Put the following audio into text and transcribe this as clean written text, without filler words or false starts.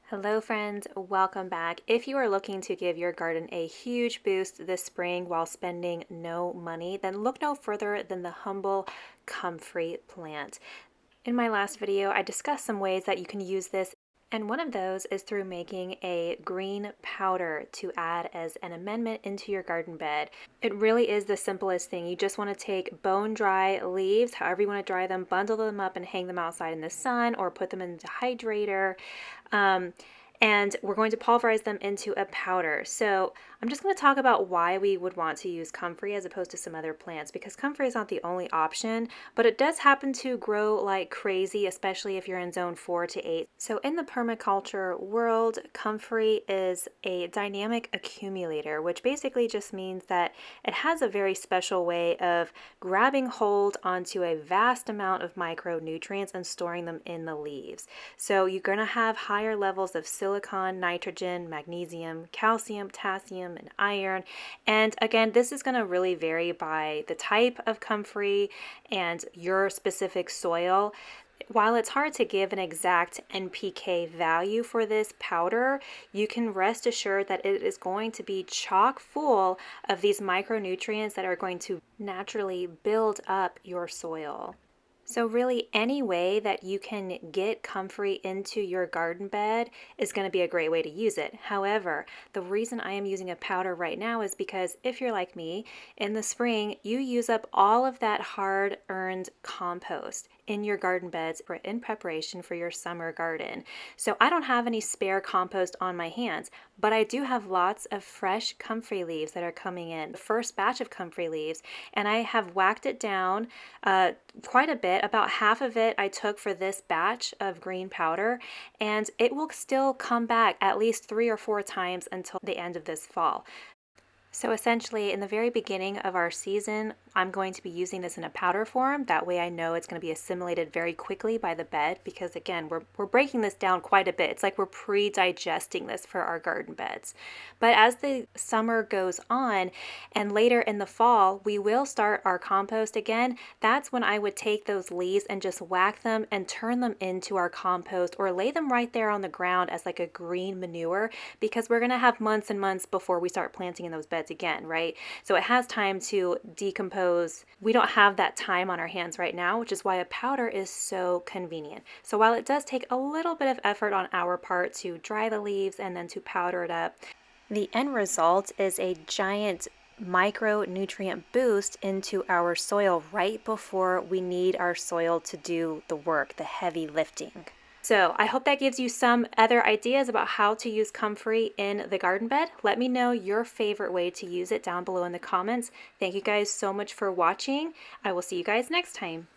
Hello friends, welcome back. If you are looking to give your garden a huge boost this spring while spending no money, then look no further than the humble comfrey plant. In my last video, I discussed some ways that you can use this, and one of those is through making a green powder to add as an amendment into your garden bed. It really is the simplest thing. You just want to take bone dry leaves, however you want to dry them, bundle them up and hang them outside in the sun or put them in the dehydrator. And we're going to pulverize them into a powder. So I'm just going to talk about why we would want to use comfrey as opposed to some other plants, because comfrey is not the only option, but it does happen to grow like crazy, especially if you're in zone 4 to 8. So in the permaculture world, comfrey is a dynamic accumulator, which basically just means that it has a very special way of grabbing hold onto a vast amount of micronutrients and storing them in the leaves. So you're going to have higher levels of silicon, nitrogen, magnesium, calcium, potassium, and iron. And again, this is going to really vary by the type of comfrey and your specific soil. While it's hard to give an exact NPK value for this powder, you can rest assured that it is going to be chock full of these micronutrients that are going to naturally build up your soil. So really any way that you can get comfrey into your garden bed is going to be a great way to use it. However, the reason I am using a powder right now is because if you're like me, in the spring, you use up all of that hard-earned compost in your garden beds in preparation for your summer garden. So I don't have any spare compost on my hands, but I do have lots of fresh comfrey leaves that are coming in, the first batch of comfrey leaves, and I have whacked it down quite a bit. About half of it I took for this batch of green powder, and it will still come back at least 3 or 4 times until the end of this fall. So essentially, in the very beginning of our season, I'm going to be using this in a powder form. That way I know it's going to be assimilated very quickly by the bed, because again, we're breaking this down quite a bit. It's like we're pre-digesting this for our garden beds. But as the summer goes on and later in the fall, we will start our compost again. That's when I would take those leaves and just whack them and turn them into our compost, or lay them right there on the ground as like a green manure, because we're going to have months and months before we start planting in those beds again, right? So it has time to decompose. We don't have that time on our hands right now, which is why a powder is so convenient. So while it does take a little bit of effort on our part to dry the leaves and then to powder it up, the end result is a giant micronutrient boost into our soil right before we need our soil to do the work, the heavy lifting. So I hope that gives you some other ideas about how to use comfrey in the garden bed. Let me know your favorite way to use it down below in the comments. Thank you guys so much for watching. I will see you guys next time.